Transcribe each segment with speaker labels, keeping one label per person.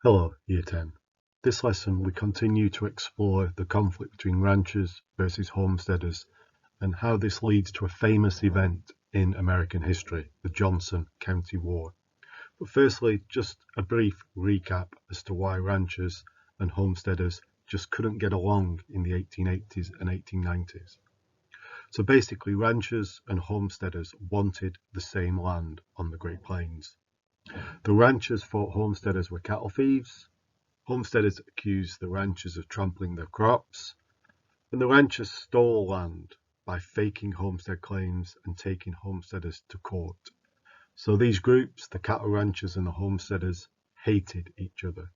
Speaker 1: Hello, Year 10. This lesson we continue to explore the conflict between ranchers versus homesteaders and how this leads to a famous event in American history, the Johnson County War. But firstly, just a brief recap as to why ranchers and homesteaders just couldn't get along in the 1880s and 1890s. So basically, ranchers and homesteaders wanted the same land on the Great Plains. The ranchers thought homesteaders were cattle thieves. Homesteaders accused the ranchers of trampling their crops, and the ranchers stole land by faking homestead claims and taking homesteaders to court. So these groups, the cattle ranchers and the homesteaders, hated each other.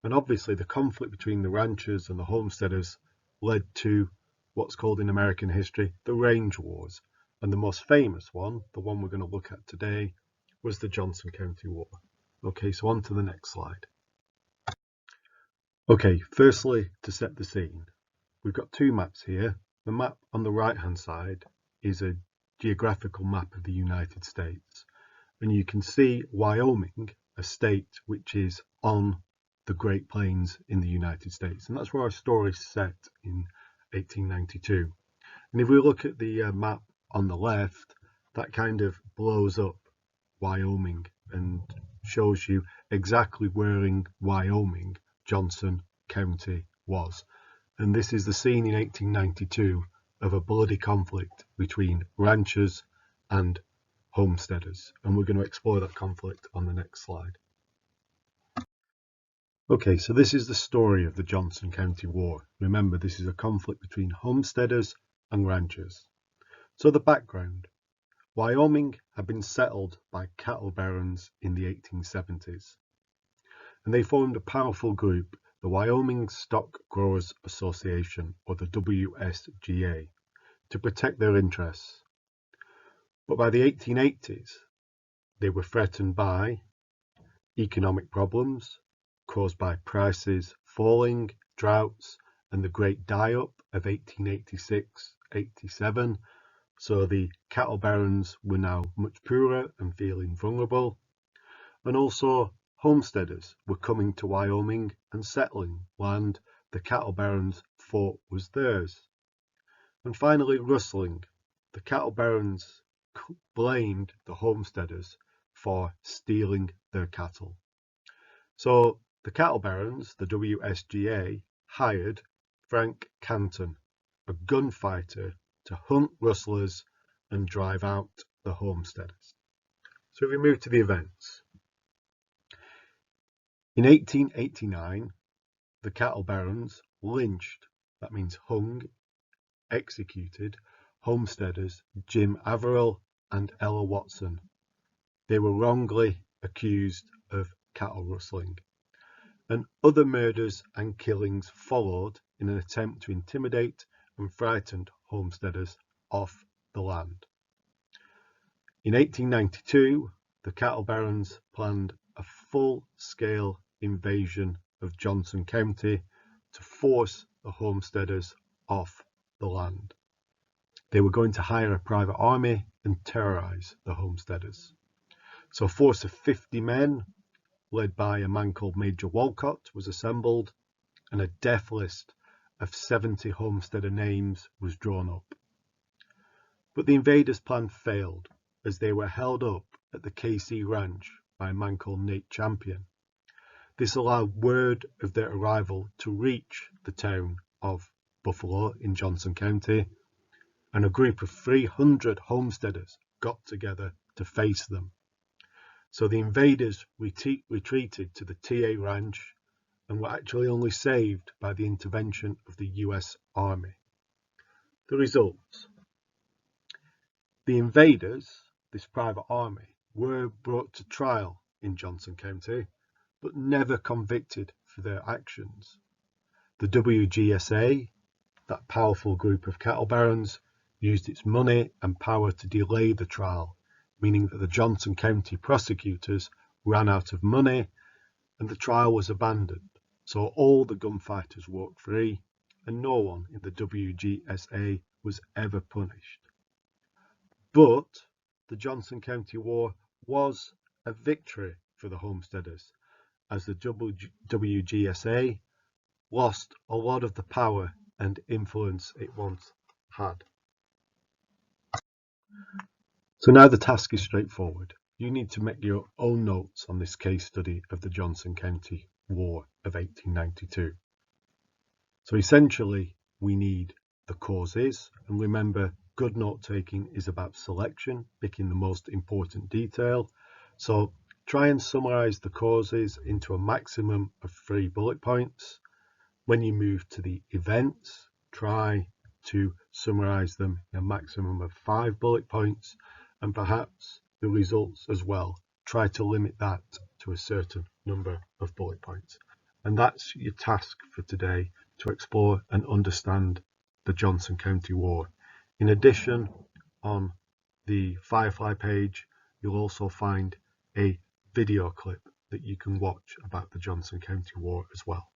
Speaker 1: And obviously the conflict between the ranchers and the homesteaders led to what's called in American history the Range Wars. And the most famous one, the one we're going to look at today, was the Johnson County War. Okay, so on to the next slide. Okay, firstly, to set the scene, we've got two maps here. The map on the right hand side is a geographical map of the United States, and you can see Wyoming, a state which is on the Great Plains in the United States, and that's where our story is set in 1892. And if we look at the map on the left, that kind of blows up Wyoming and shows you exactly where in Wyoming Johnson County was. And this is the scene in 1892 of a bloody conflict between ranchers and homesteaders. And we're going to explore that conflict on the next slide. Okay, so this is the story of the Johnson County War. Remember, this is a conflict between homesteaders and ranchers. So the background. Wyoming had been settled by cattle barons in the 1870s, and they formed a powerful group, the Wyoming Stock Growers Association, or the WSGA, to protect their interests. But by the 1880s, they were threatened by economic problems caused by prices falling, droughts, and the Great Die-Up of 1886-87. So the cattle barons were now much poorer and feeling vulnerable. And also homesteaders were coming to Wyoming and settling land the cattle barons thought was theirs. And finally, rustling. The cattle barons blamed the homesteaders for stealing their cattle. So the cattle barons, the WSGA, hired Frank Canton, a gunfighter, to hunt rustlers and drive out the homesteaders. So we move to the events. In 1889, the cattle barons lynched, that means hung, executed, homesteaders Jim Averill and Ella Watson. They were wrongly accused of cattle rustling. And other murders and killings followed in an attempt to intimidate and frighten homesteaders off the land. In 1892, the cattle barons planned a full-scale invasion of Johnson County to force the homesteaders off the land. They were going to hire a private army and terrorize the homesteaders. So a force of 50 men, led by a man called Major Walcott, was assembled, and a death list of 70 homesteader names was drawn up. But the invaders' plan failed, as they were held up at the KC Ranch by a man called Nate Champion. This allowed word of their arrival to reach the town of Buffalo in Johnson County, and a group of 300 homesteaders got together to face them. So the invaders retreated to the TA Ranch and were actually only saved by the intervention of the US Army. The results. The invaders, this private army, were brought to trial in Johnson County, but never convicted for their actions. The WGSA, that powerful group of cattle barons, used its money and power to delay the trial, meaning that the Johnson County prosecutors ran out of money and the trial was abandoned. So all the gunfighters walked free and no one in the WGSA was ever punished. But the Johnson County War was a victory for the homesteaders, as the WGSA lost a lot of the power and influence it once had. So now the task is straightforward. You need to make your own notes on this case study of the Johnson County War of 1892. So essentially, we need the causes, and remember, good note taking is about selection, picking the most important detail. So try and summarize the causes into a maximum of 3 bullet points. When you move to the events, try to summarize them in a maximum of 5 bullet points, and perhaps the results as well. Try to limit that to a certain number of bullet points. And that's your task for today, to explore and understand the Johnson County War. In addition, on the Firefly page, you'll also find a video clip that you can watch about the Johnson County War as well.